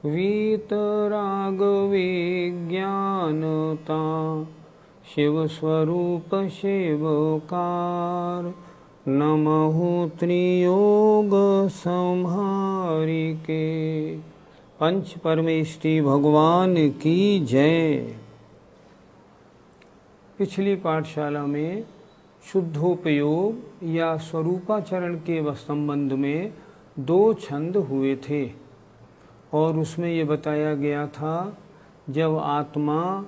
वीतराग विज्ञानता शिव स्वरूप शिवकार नमहु त्रियोग संहारिके। पंच परमेष्टि भगवान की जय। पिछली पाठशाला में शुद्धोपयोग या स्वरूपाचरण के संबंध में 2 छंद हुए थे और उसमें ये बताया गया था जब आत्मा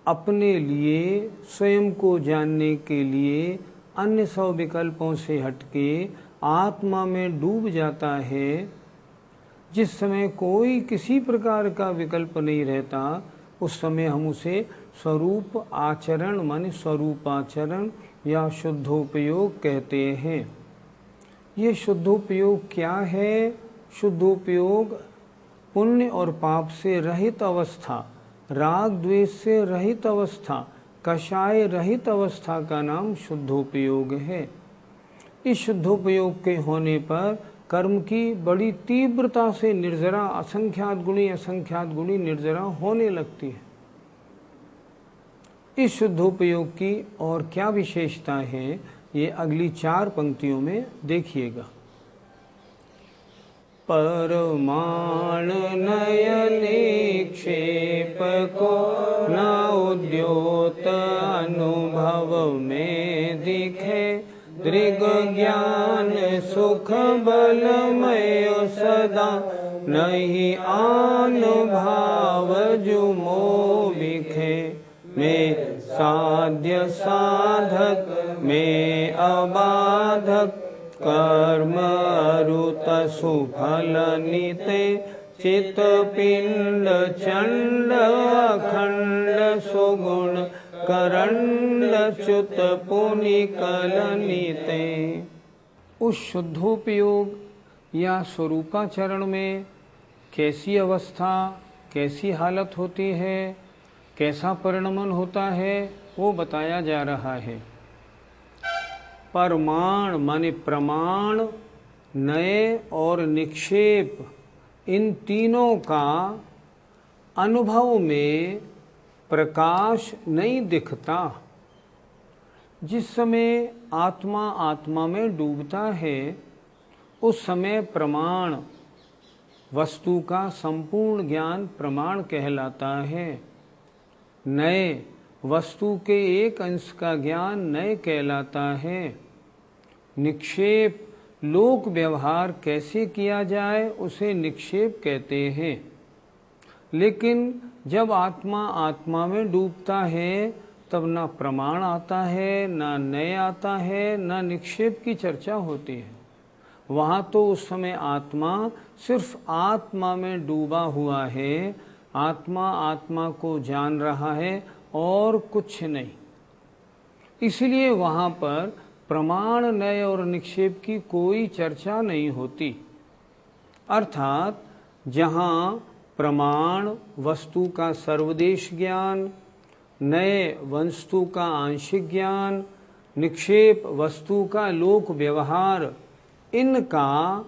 अपने लिए स्वयं को जानने के लिए अन्य सब विकल्पों से हटके आत्मा में डूब जाता है, जिस समय कोई किसी प्रकार का विकल्प नहीं रहता, उस समय हम उसे स्वरूप आचरण माने स्वरूपाचरण या शुद्धोपयोग कहते हैं। ये शुद्धोपयोग क्या है? शुद्धोपयोग पुण्य और पाप से रहित अवस्था, राग द्वेष से रहित अवस्था, कषाय रहित अवस्था का नाम शुद्धोपयोग है। इस शुद्धोपयोग के होने पर कर्म की बड़ी तीव्रता से निर्जरा असंख्यात गुणी निर्जरा होने लगती है। इस शुद्धोपयोग की और क्या विशेषता है, ये अगली 4 पंक्तियों में देखिएगा। परमाण नयन निक्षेप को न उद्योत अनुभव में दिखे, दृग ज्ञान सुख बलमय सदा नहीं आन भाव जुमो बिखे। में साध्य साधक में अबाधक कर्म अरुत सुफल निते, चित पिंड चंड अखंड सुगुण करंड च्युत पुनिकल निते। उस शुद्धोपयोग या स्वरूपाचरण में कैसी अवस्था, कैसी हालत होती है, कैसा परिणमन होता है, वो बताया जा रहा है। परमाण माने प्रमाण, नए और निक्षेप, इन तीनों का अनुभव में प्रकाश नहीं दिखता। जिस समय आत्मा आत्मा में डूबता है, उस समय प्रमाण वस्तु का संपूर्ण ज्ञान प्रमाण कहलाता है। नए वस्तु के एक अंश का ज्ञान नए कहलाता है। निक्षेप लोक व्यवहार कैसे किया जाए उसे निक्षेप कहते हैं। लेकिन जब आत्मा आत्मा में डूबता है तब ना प्रमाण आता है, ना नए आता है, ना निक्षेप की चर्चा होती है। वहाँ तो उस समय आत्मा सिर्फ आत्मा में डूबा हुआ है, आत्मा आत्मा को जान रहा है और कुछ नहीं। इसलिए वहाँ पर प्रमाण, नए और निक्षेप की कोई चर्चा नहीं होती। अर्थात जहाँ प्रमाण वस्तु का सर्वदेश ज्ञान, नए वस्तु का आंशिक ज्ञान, निक्षेप वस्तु का लोक व्यवहार, इनका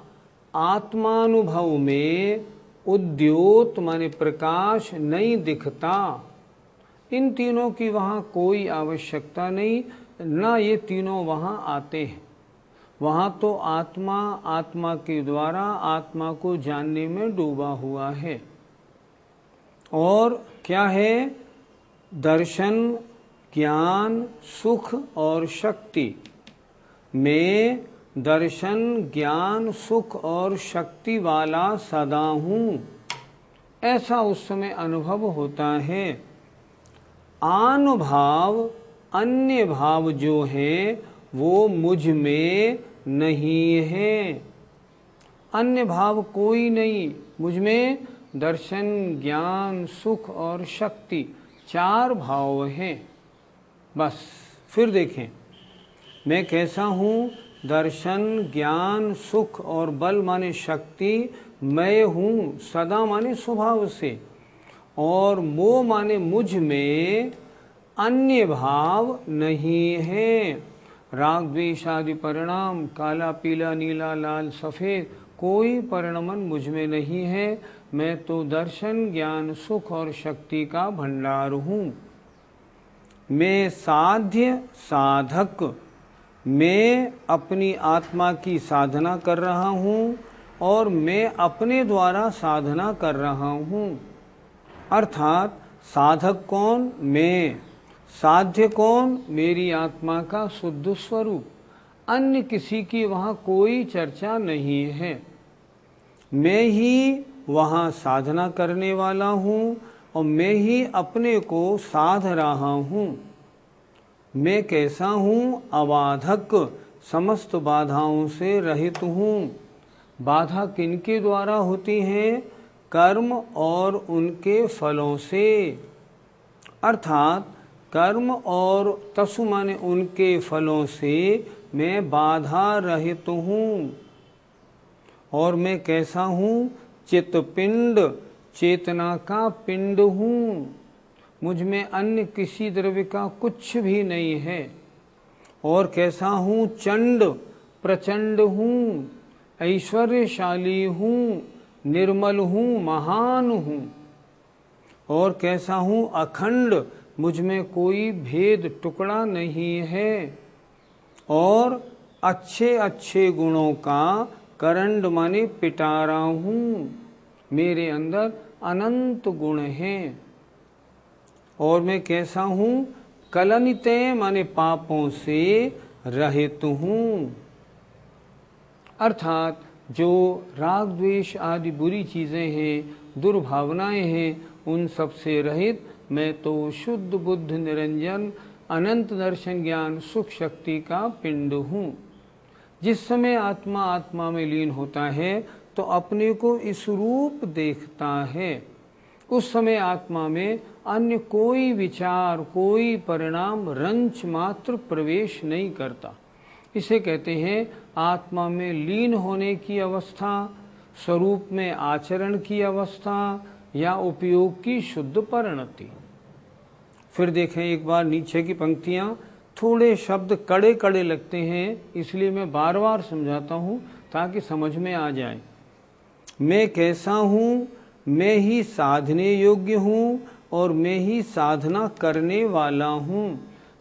आत्मानुभव में उद्योत माने प्रकाश नहीं दिखता। इन तीनों की वहाँ कोई आवश्यकता नहीं, ना ये तीनों वहाँ आते हैं। वहाँ तो आत्मा आत्मा के द्वारा आत्मा को जानने में डूबा हुआ है। और क्या है? दर्शन, ज्ञान, सुख और शक्ति में दर्शन, ज्ञान, सुख और शक्ति वाला सदा हूँ, ऐसा उस समय अनुभव होता है। आन भाव, अन्य भाव जो हैं वो मुझ में नहीं है। अन्य भाव कोई नहीं, मुझ में दर्शन, ज्ञान, सुख और शक्ति 4 भाव हैं। बस फिर देखें, मैं कैसा हूँ? दर्शन, ज्ञान, सुख और बल माने शक्ति मैं हूँ सदा माने स्वभाव से, और मोह माने मुझ में अन्य भाव नहीं है। राग द्वेष आदि परिणाम, काला पीला नीला लाल सफ़ेद, कोई परिणमन मुझ में नहीं है। मैं तो दर्शन, ज्ञान, सुख और शक्ति का भंडार हूँ। मैं साध्य साधक, मैं अपनी आत्मा की साधना कर रहा हूँ और मैं अपने द्वारा साधना कर रहा हूँ। अर्थात साधक कौन? मैं। साध्य कौन? मेरी आत्मा का शुद्ध स्वरूप। अन्य किसी की वहाँ कोई चर्चा नहीं है। मैं ही वहाँ साधना करने वाला हूँ और मैं ही अपने को साध रहा हूँ। मैं कैसा हूँ? अबाधक, समस्त बाधाओं से रहित हूँ। बाधा किनके द्वारा होती है? कर्म और उनके फलों से। अर्थात कर्म और तसु माने उनके फलों से मैं बाधा रहित हूँ। और मैं कैसा हूँ? चित्तपिंड, चेतना का पिंड हूँ। मुझ में अन्य किसी द्रव्य का कुछ भी नहीं है। और कैसा हूँ? चंड, प्रचंड हूँ, ऐश्वर्यशाली हूँ, निर्मल हूँ, महान हूँ। और कैसा हूँ? अखंड, मुझ में कोई भेद टुकड़ा नहीं है। और अच्छे अच्छे गुणों का करंड माने पिटारा हूँ। मेरे अंदर अनंत गुण हैं। और मैं कैसा हूँ? कलनिते माने पापों से रहित हूँ। अर्थात जो राग द्वेष आदि बुरी चीज़ें हैं, दुर्भावनाएं हैं, उन सब से रहित मैं तो शुद्ध बुद्ध निरंजन अनंत दर्शन ज्ञान सुख शक्ति का पिंड हूँ। जिस समय आत्मा आत्मा में लीन होता है तो अपने को इस रूप देखता है। उस समय आत्मा में अन्य कोई विचार, कोई परिणाम रंच मात्र प्रवेश नहीं करता। इसे कहते हैं आत्मा में लीन होने की अवस्था, स्वरूप में आचरण की अवस्था या उपयोग की शुद्ध परिणति। फिर देखें एक बार नीचे की पंक्तियां, थोड़े शब्द कड़े कड़े लगते हैं, इसलिए मैं बार बार समझाता हूँ ताकि समझ में आ जाए। मैं कैसा हूँ? मैं ही साधने योग्य हूँ और मैं ही साधना करने वाला हूँ।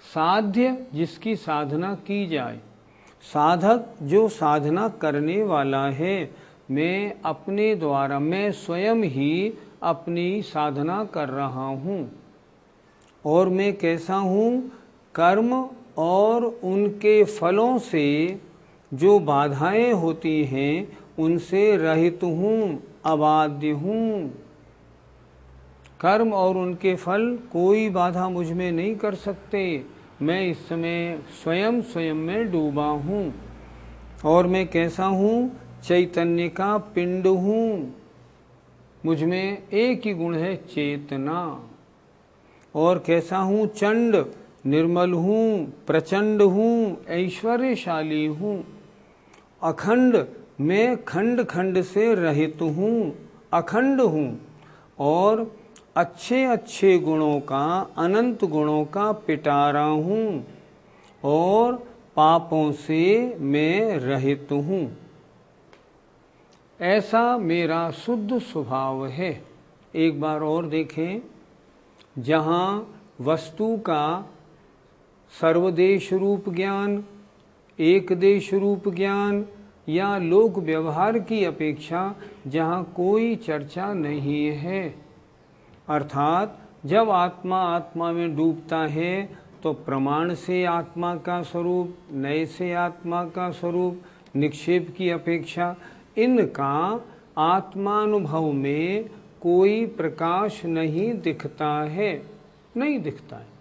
साध्य जिसकी साधना की जाए, साधक जो साधना करने वाला है। मैं अपने द्वारा, मैं स्वयं ही अपनी साधना कर रहा हूँ। और मैं कैसा हूँ? कर्म और उनके फलों से जो बाधाएं होती हैं उनसे रहित हूँ, अबाध्य हूँ। कर्म और उनके फल कोई बाधा मुझ में नहीं कर सकते। मैं इस समय स्वयं स्वयं में डूबा हूँ। और मैं कैसा हूँ? चैतन्य का पिंड हूँ। मुझ में एक ही गुण है, चेतना। और कैसा हूँ? चंड, निर्मल हूँ, प्रचंड हूँ, ऐश्वर्यशाली हूँ। अखंड, मैं खंड खंड से रहित हूँ, अखंड हूँ। और अच्छे अच्छे गुणों का, अनंत गुणों का पिटारा हूँ। और पापों से मैं रहित हूँ। ऐसा मेरा शुद्ध स्वभाव है। एक बार और देखें, जहाँ वस्तु का सर्वदेश रूप ज्ञान, एक देश रूप ज्ञान या लोक व्यवहार की अपेक्षा जहाँ कोई चर्चा नहीं है। अर्थात जब आत्मा आत्मा में डूबता है तो प्रमाण से आत्मा का स्वरूप, नए से आत्मा का स्वरूप, निक्षेप की अपेक्षा इनका आत्मानुभव में कोई प्रकाश नहीं दिखता है, नहीं दिखता है।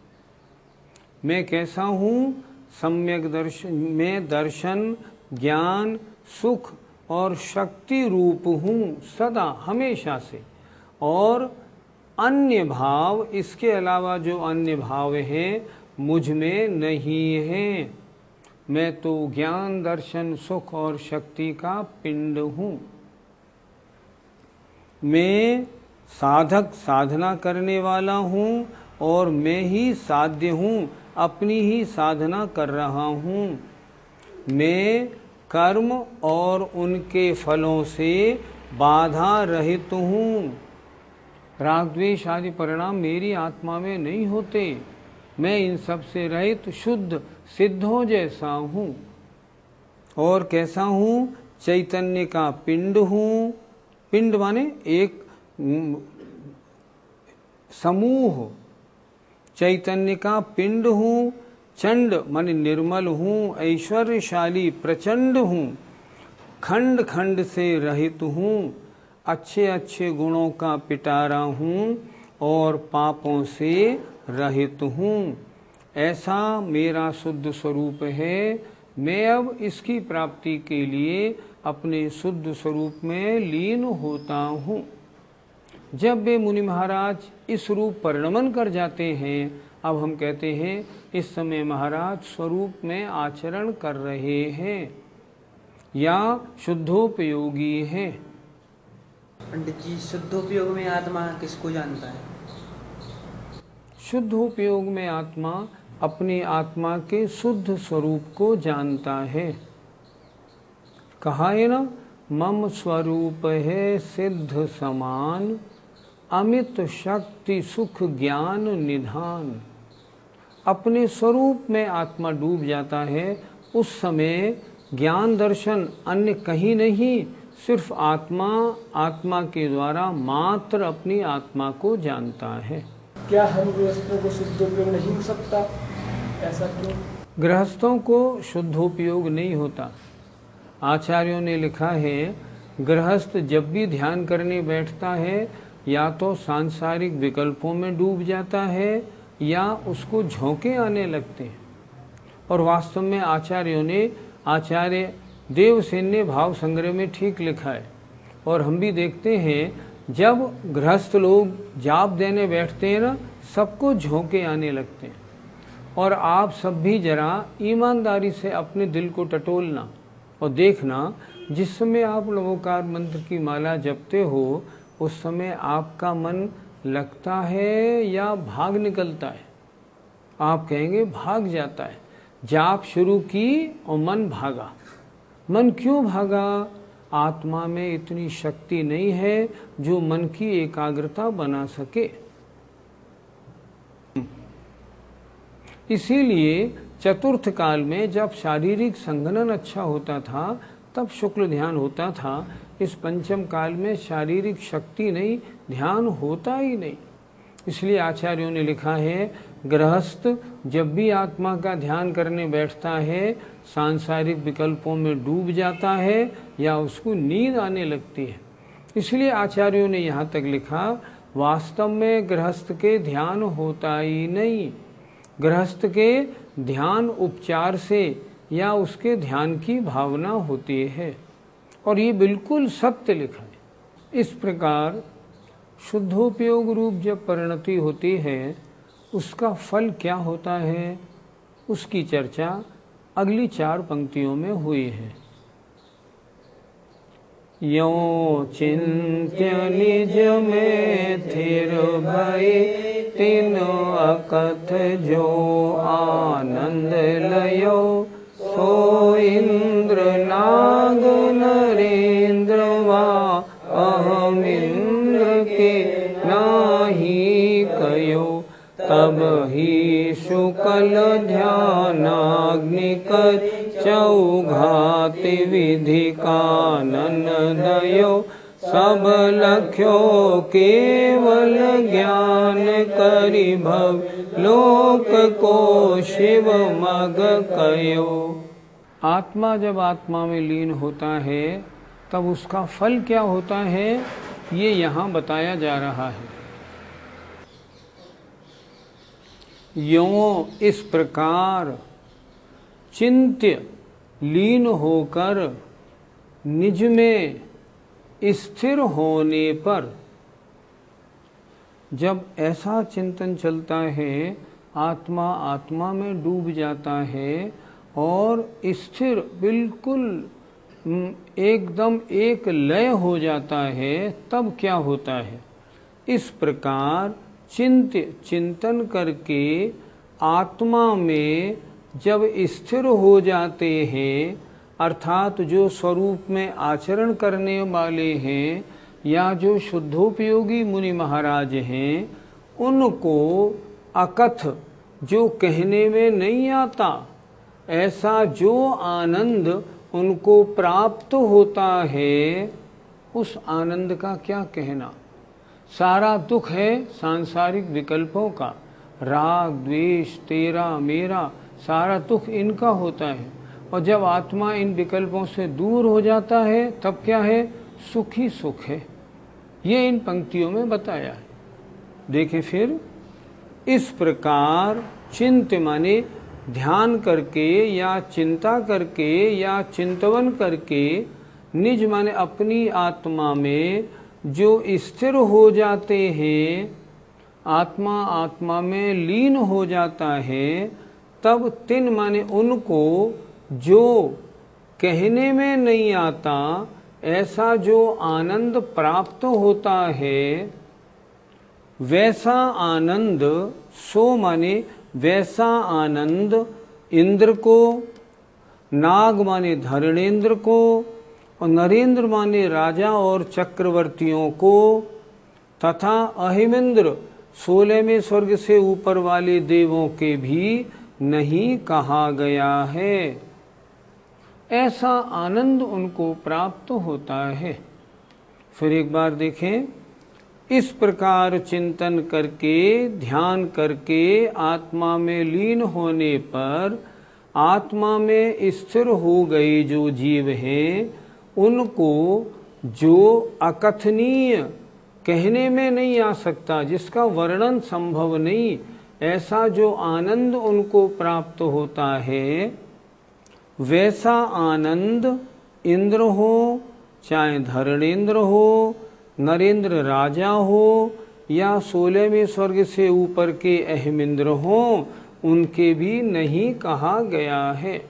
मैं कैसा हूँ? सम्यक दर्शन, मैं दर्शन, ज्ञान, सुख और शक्ति रूप हूँ सदा, हमेशा से। और अन्य भाव, इसके अलावा जो अन्य भाव हैं मुझ में नहीं है। मैं तो ज्ञान, दर्शन, सुख और शक्ति का पिंड हूँ। मैं साधक, साधना करने वाला हूँ और मैं ही साध्य हूँ, अपनी ही साधना कर रहा हूँ। मैं कर्म और उनके फलों से बाधा रहित हूँ। राग द्वेष आदि परिणाम मेरी आत्मा में नहीं होते। मैं इन सब से रहित शुद्ध सिद्धों जैसा हूँ। और कैसा हूँ? चैतन्य का पिंड हूँ। पिंड माने एक समूह। चैतन्य का पिंड हूँ। चंड माने निर्मल हूँ। ऐश्वर्यशाली प्रचंड हूँ। खंड खंड से रहित हूँ। अच्छे अच्छे गुणों का पिटारा हूँ और पापों से रहित हूँ। ऐसा मेरा शुद्ध स्वरूप है। मैं अब इसकी प्राप्ति के लिए अपने शुद्ध स्वरूप में लीन होता हूँ। जब वे मुनि महाराज इस रूप परिणमन कर जाते हैं, अब हम कहते हैं इस समय महाराज स्वरूप में आचरण कर रहे हैं या शुद्धोपयोगी हैं। पंडित जी, शुद्धोपयोग में आत्मा किसको जानता है? शुद्धोपयोग में आत्मा अपनी आत्मा के शुद्ध स्वरूप को जानता है। कहा है ना, मम स्वरूप है सिद्ध समान, अमित शक्ति सुख ज्ञान निधान। अपने स्वरूप में आत्मा डूब जाता है। उस समय ज्ञान दर्शन अन्य कहीं नहीं, सिर्फ आत्मा आत्मा के द्वारा मात्र अपनी आत्मा को जानता है। क्या हम गृहस्थों को शुद्धोपयोग नहीं हो सकता? ऐसा क्यों? गृहस्थों को शुद्धोपयोग नहीं होता। आचार्यों ने लिखा है, गृहस्थ जब भी ध्यान करने बैठता है या तो सांसारिक विकल्पों में डूब जाता है या उसको झोंके आने लगते हैं। और वास्तव में आचार्यों ने, आचार्य देवसेन ने भाव संग्रह में ठीक लिखा है। और हम भी देखते हैं जब गृहस्थ लोग जाप देने बैठते हैं ना, सबको झोंके आने लगते हैं। और आप सब भी जरा ईमानदारी से अपने दिल को टटोलना और देखना, जिस समय आप नमोकार मंत्र की माला जपते हो उस समय आपका मन लगता है या भाग निकलता है? आप कहेंगे भाग जाता है। जाप शुरू की और मन भागा। मन क्यों भागा? आत्मा में इतनी शक्ति नहीं है जो मन की एकाग्रता बना सके। इसीलिए चतुर्थ काल में जब शारीरिक संघनन अच्छा होता था तब शुक्ल ध्यान होता था। इस पंचम काल में शारीरिक शक्ति नहीं, ध्यान होता ही नहीं। इसलिए आचार्यों ने लिखा है, गृहस्थ जब भी आत्मा का ध्यान करने बैठता है सांसारिक विकल्पों में डूब जाता है या उसको नींद आने लगती है। इसलिए आचार्यों ने यहाँ तक लिखा, वास्तव में गृहस्थ के ध्यान होता ही नहीं। गृहस्थ के ध्यान उपचार से या उसके ध्यान की भावना होती है। और ये बिल्कुल सत्य लिखा है। इस प्रकार शुद्धोपयोग रूप जब परिणति होती है उसका फल क्या होता है, उसकी चर्चा अगली 4 पंक्तियों में हुई है। यो चिंत्य निज में थिर भय तिन अकथ जो आनंद लयो, सो इंद्र नाग नरेंद्र वा अहम इंद्र के नाही कयो। तब ही शुक्ल ध्यानाग्नि कर चौघाति विधि कानन दयो। सब लख्यो केवल ज्ञान करि भव लोक को शिव मग कयो। आत्मा जब आत्मा में लीन होता है तब उसका फल क्या होता है, ये यहाँ बताया जा रहा है। यों इस प्रकार चिंत्य लीन होकर निज में स्थिर होने पर, जब ऐसा चिंतन चलता है, आत्मा आत्मा में डूब जाता है और स्थिर बिल्कुल एकदम एक लय हो जाता है, तब क्या होता है? इस प्रकार चिंतन करके आत्मा में जब स्थिर हो जाते हैं, अर्थात जो स्वरूप में आचरण करने वाले हैं या जो शुद्धोपयोगी मुनि महाराज हैं, उनको अकथ, जो कहने में नहीं आता, ऐसा जो आनंद उनको प्राप्त होता है, उस आनंद का क्या कहना। सारा दुख है सांसारिक विकल्पों का, राग द्वेष तेरा मेरा, सारा दुख इनका होता है। और जब आत्मा इन विकल्पों से दूर हो जाता है तब क्या है, सुख ही सुख है। ये इन पंक्तियों में बताया है। देखें फिर, इस प्रकार चिंत माने ध्यान करके या चिंता करके या चिंतवन करके, निज माने अपनी आत्मा में जो स्थिर हो जाते हैं, आत्मा आत्मा में लीन हो जाता है, तब तिन माने उनको जो कहने में नहीं आता, ऐसा जो आनंद प्राप्त होता है, वैसा आनंद, सो माने वैसा आनंद इंद्र को, नाग माने धरणेन्द्र को, और नरेंद्र माने राजा और चक्रवर्तियों को, तथा अहिमेंद्र 16वें स्वर्ग से ऊपर वाले देवों के भी नहीं कहा गया है। ऐसा आनंद उनको प्राप्त होता है। फिर एक बार देखें, इस प्रकार चिंतन करके ध्यान करके आत्मा में लीन होने पर आत्मा में स्थिर हो गए जो जीव हैं, उनको जो अकथनीय, कहने में नहीं आ सकता, जिसका वर्णन संभव नहीं, ऐसा जो आनंद उनको प्राप्त होता है, वैसा आनंद इंद्र हो, चाहे धरणेन्द्र हो, नरेंद्र राजा हो, या 16वें स्वर्ग से ऊपर के अहिमिंद्र हो, उनके भी नहीं कहा गया है।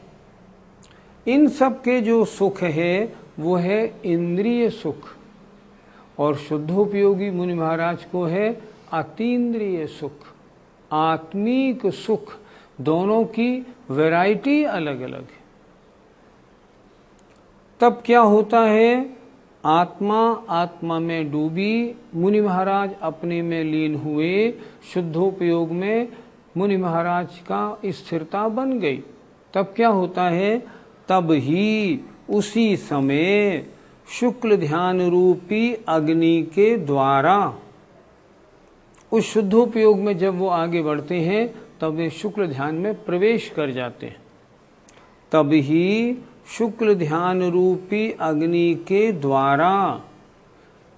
इन सब के जो सुख है वो है इंद्रिय सुख, और शुद्धोपयोगी मुनि महाराज को है अतीन्द्रिय सुख, आत्मिक सुख। दोनों की वैरायटी अलग अलग है। तब क्या होता है, आत्मा आत्मा में डूबी, मुनि महाराज अपने में लीन हुए, शुद्धोपयोग में मुनि महाराज का स्थिरता बन गई। तब क्या होता है, तब ही उसी समय शुक्ल ध्यान रूपी अग्नि के द्वारा, उस शुद्धोपयोग में जब वो आगे बढ़ते हैं तब वे शुक्ल ध्यान में प्रवेश कर जाते हैं। तब ही शुक्ल ध्यान रूपी अग्नि के द्वारा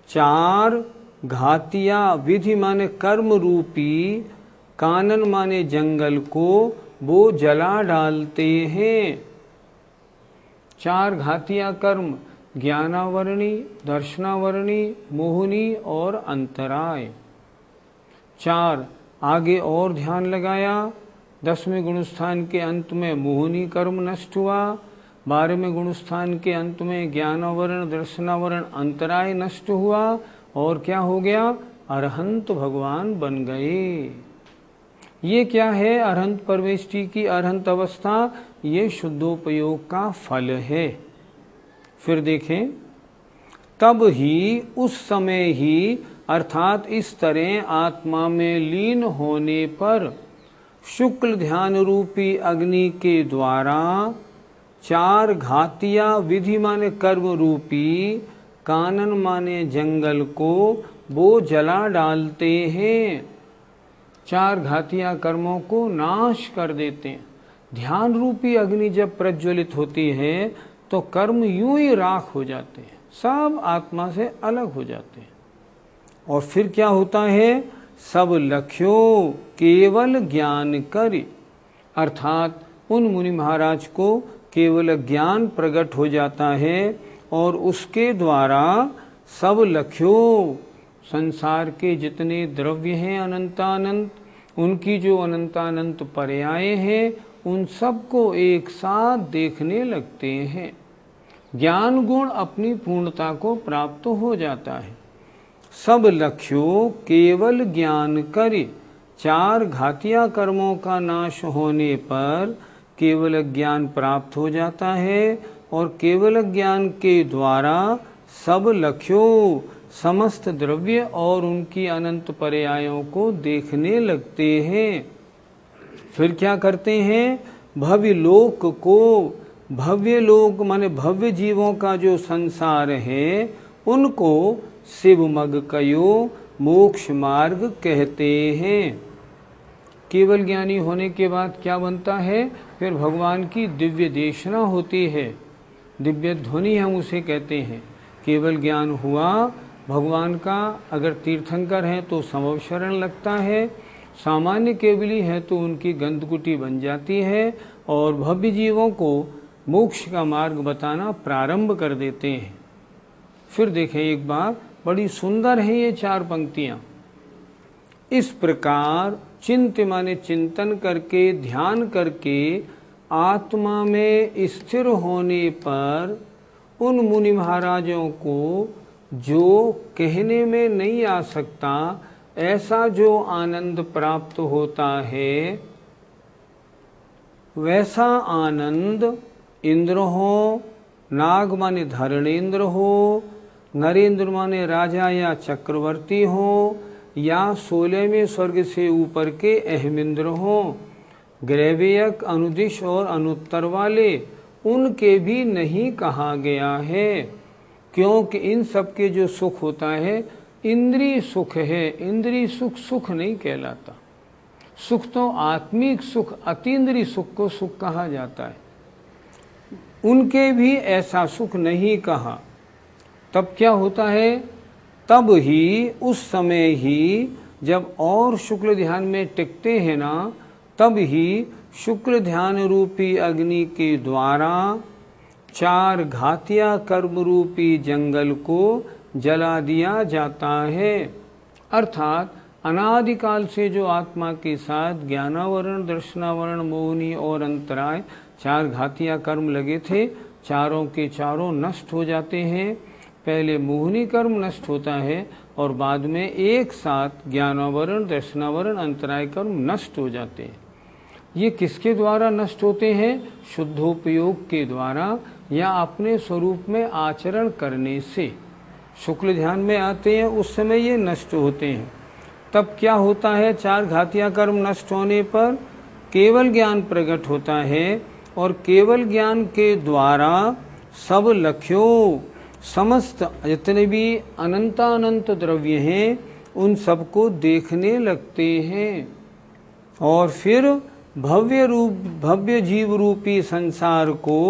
4 घातिया विधि माने कर्म रूपी, कानन माने जंगल को वो जला डालते हैं। 4 घातिया कर्म, ज्ञानावरणी, दर्शनावरणी, मोहिनी और अंतराय। 4 आगे और ध्यान लगाया, 10वें गुणस्थान के अंत में मोहिनी कर्म नष्ट हुआ, 12वें गुणस्थान के अंत में ज्ञानावरण, दर्शनावरण, अंतराय नष्ट हुआ, और क्या हो गया, अरहंत भगवान बन गए। ये क्या है, अरहंत परवेष्टि की अरहंत अवस्था, ये शुद्धोपयोग का फल है। फिर देखें, तब ही उस समय ही, अर्थात इस तरह आत्मा में लीन होने पर शुक्ल ध्यान रूपी अग्नि के द्वारा 4 घातिया विधि माने कर्म रूपी, कानन माने जंगल को वो जला डालते हैं। 4 घातिया कर्मों को नाश कर देते हैं। ध्यान रूपी अग्नि जब प्रज्वलित होती है तो कर्म यूं ही राख हो जाते हैं, सब आत्मा से अलग हो जाते हैं। और फिर क्या होता है, सब लक्ष्यों केवल ज्ञान करि, अर्थात उन मुनि महाराज को केवल ज्ञान प्रकट हो जाता है, और उसके द्वारा सब लक्ष्यों, संसार के जितने द्रव्य हैं अनंतानंत, उनकी जो अनंतानंत पर्याय हैं, उन सबको एक साथ देखने लगते हैं। ज्ञान गुण अपनी पूर्णता को प्राप्त हो जाता है। सब लक्ष्यों केवल ज्ञान करि, 4 घातिया कर्मों का नाश होने पर केवल ज्ञान प्राप्त हो जाता है, और केवल ज्ञान के द्वारा सब लख्यो समस्त द्रव्य और उनकी अनंत पर्यायों को देखने लगते हैं। फिर क्या करते हैं? भव्य लोक को, भव्य लोक माने भव्य जीवों का जो संसार है उनको शिवमग कयो मोक्ष मार्ग कहते हैं। केवल ज्ञानी होने के बाद क्या बनता है? फिर भगवान की दिव्य देशना होती है, दिव्य ध्वनि हम उसे कहते हैं। केवल ज्ञान हुआ भगवान का, अगर तीर्थंकर हैं तो समव शरण लगता है, सामान्य केवली है तो उनकी गंधकुटी बन जाती है और भव्य जीवों को मोक्ष का मार्ग बताना प्रारंभ कर देते हैं। फिर देखें एक बार, बड़ी सुंदर है ये 4 पंक्तियां। इस प्रकार चिंत माने चिंतन करके, ध्यान करके आत्मा में स्थिर होने पर उन मुनि महाराजों को जो कहने में नहीं आ सकता ऐसा जो आनंद प्राप्त होता है, वैसा आनंद इंद्र हो, नाग माने धरणेन्द्र हो, नरेंद्र माने राजा या चक्रवर्ती हो, या 16वें स्वर्ग से ऊपर के अहमिंद्र हो, ग्रैवेयक, अनुदिश और अनुत्तर वाले, उनके भी नहीं कहा गया है। क्योंकि इन सब के जो सुख होता है इंद्रिय सुख है, इंद्रिय सुख सुख नहीं कहलाता। सुख तो आत्मिक सुख, अतीन्द्रिय सुख को सुख कहा जाता है। उनके भी ऐसा सुख नहीं कहा। तब क्या होता है? तब ही, उस समय ही जब और शुक्ल ध्यान में टिकते हैं ना, तब ही शुक्ल ध्यान रूपी अग्नि के द्वारा 4 घातिया कर्म रूपी जंगल को जला दिया जाता है। अर्थात अनादिकाल से जो आत्मा के साथ ज्ञानावरण, दर्शनावरण, मोहनी और अंतराय 4 घातिया कर्म लगे थे, चारों के चारों नष्ट हो जाते हैं। पहले मोहनी कर्म नष्ट होता है और बाद में एक साथ ज्ञानावरण, दर्शनावरण, अंतराय कर्म नष्ट हो जाते हैं। ये किसके द्वारा नष्ट होते हैं? शुद्धोपयोग के द्वारा या अपने स्वरूप में आचरण करने से। शुक्ल ध्यान में आते हैं उस समय ये नष्ट होते हैं। तब क्या होता है? 4 घातिया कर्म नष्ट होने पर केवल ज्ञान प्रकट होता है और केवल ज्ञान के द्वारा सब लख्यो, समस्त जितने भी अनंतानंत द्रव्य हैं उन सबको देखने लगते हैं। और फिर भव्य जीव रूपी संसार को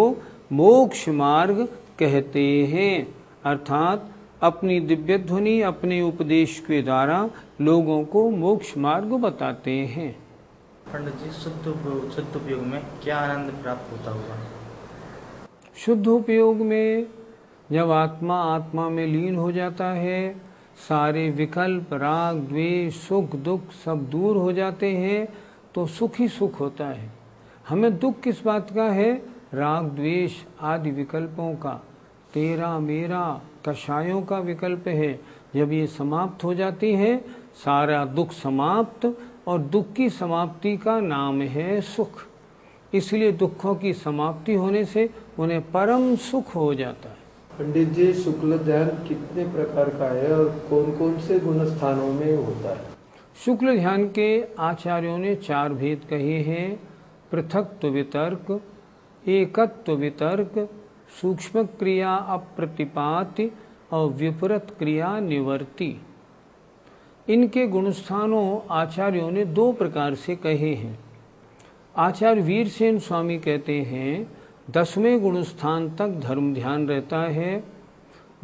मोक्ष मार्ग कहते हैं। अर्थात अपनी दिव्य ध्वनि, अपने उपदेश के द्वारा लोगों को मोक्ष मार्ग बताते हैं। पंडित जी, शुद्ध उपयोग में क्या आनंद प्राप्त होता होगा? शुद्ध उपयोग में जब आत्मा में लीन हो जाता है, सारे विकल्प, राग, द्वेष, सुख, दुख सब दूर हो जाते हैं तो सुख ही सुख होता है। हमें दुख किस बात का है? राग, द्वेष आदि विकल्पों का, तेरा मेरा कषायों का विकल्प है। जब ये समाप्त हो जाती है सारा दुख समाप्त, और दुख की समाप्ति का नाम है सुख। इसलिए दुखों की समाप्ति होने से उन्हें परम सुख हो जाता है। पंडित जी, शुक्ल ध्यान कितने प्रकार का है और कौन कौन से गुण स्थानों में होता है? शुक्ल ध्यान के आचार्यों ने 4 भेद कहे हैं। पृथक्त्व वितर्क, एकत्व वितर्क, सूक्ष्म क्रिया अप्रतिपाति और विपरीत क्रिया निवर्ति। इनके गुणस्थानों आचार्यों ने 2 प्रकार से कहे हैं। आचार्य वीरसेन स्वामी कहते हैं 10वें गुणस्थान तक धर्म ध्यान रहता है।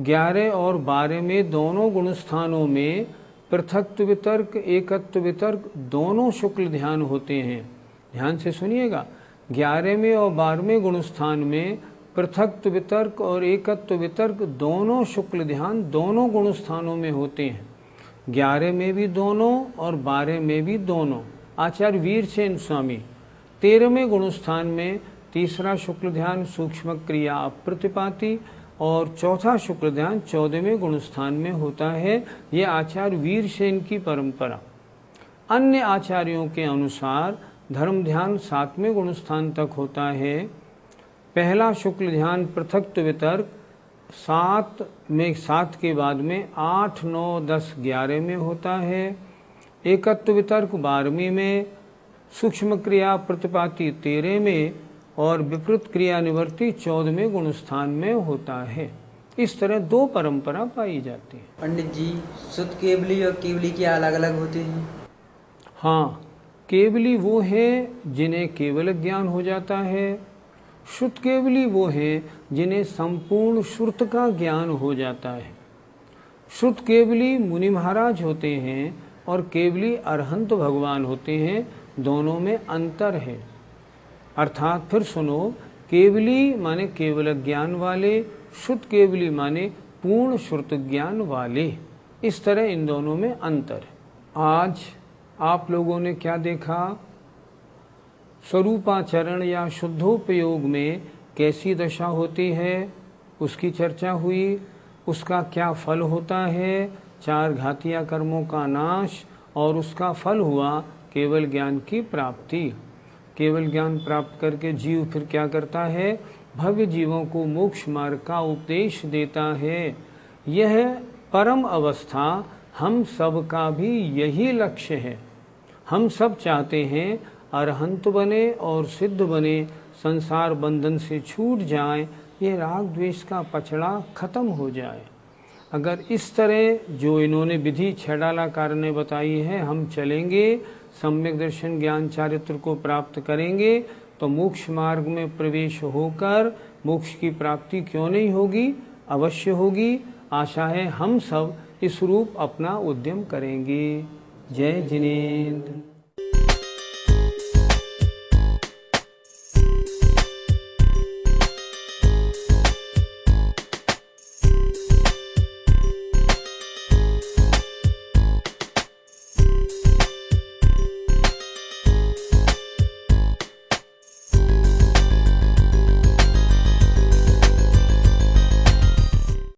11 और 12 में दोनों गुणस्थानों में पृथक्त्व वितर्क, एकत्व वितर्क दोनों शुक्ल ध्यान होते हैं। ध्यान से सुनिएगा, 11वें और 12वें गुणस्थान में पृथक्त्व वितर्क और एकत्व वितर्क दोनों शुक्ल ध्यान दोनों गुणस्थानों में होते हैं। 11 में भी दोनों और 12 में भी दोनों। आचार्य वीरसेन स्वामी 13वें गुणस्थान में तीसरा शुक्ल ध्यान सूक्ष्म क्रिया अप्रतिपाति और चौथा शुक्ल ध्यान 14वें गुणस्थान में होता है। ये आचार्य वीरसेन की परंपरा। अन्य आचार्यों के अनुसार धर्म ध्यान 7वें गुणस्थान तक होता है। पहला शुक्ल ध्यान पृथक्त्व वितर्क 7 के बाद में 8, 9, 10, 11 में होता है। एकत्व वितर्क 12वीं में, सूक्ष्म क्रिया प्रतिपाती 13 में और विपरीत क्रिया निवृत्ति 14वें गुणस्थान में होता है। इस तरह 2 परंपरा पाई जाती है। पंडित जी, शुद्ध केवली और केवली क्या अलग अलग होते हैं? हाँ, केवली वो है जिन्हें केवल ज्ञान हो जाता है। शुद्ध केवली वो है जिन्हें संपूर्ण श्रुत का ज्ञान हो जाता है। शुद्ध केवली मुनि महाराज होते हैं और केवली अरहंत भगवान होते हैं, दोनों में अंतर है। अर्थात फिर सुनो, केवली माने केवल ज्ञान वाले, शुद्ध केवली माने पूर्ण श्रुत ज्ञान वाले। इस तरह इन दोनों में अंतर है। आज आप लोगों ने क्या देखा? स्वरूपाचरण या शुद्धोपयोग में कैसी दशा होती है उसकी चर्चा हुई। उसका क्या फल होता है? 4 घातीय कर्मों का नाश, और उसका फल हुआ केवल ज्ञान की प्राप्ति। केवल ज्ञान प्राप्त करके जीव फिर क्या करता है? भव्य जीवों को मोक्ष मार्ग का उपदेश देता है। यह परम अवस्था हम सब का भी यही लक्ष्य है। हम सब चाहते हैं अरहंत बने और सिद्ध बने, संसार बंधन से छूट जाए, ये राग द्वेष का पछड़ा खत्म हो जाए। अगर इस तरह जो इन्होंने विधि छेडालाकार ने बताई है हम चलेंगे, सम्यक दर्शन ज्ञान चारित्र को प्राप्त करेंगे, तो मोक्ष मार्ग में प्रवेश होकर मोक्ष की प्राप्ति क्यों नहीं होगी? अवश्य होगी। आशा है हम सब इस रूप अपना उद्यम करेंगे। जय जिनेन्द्र।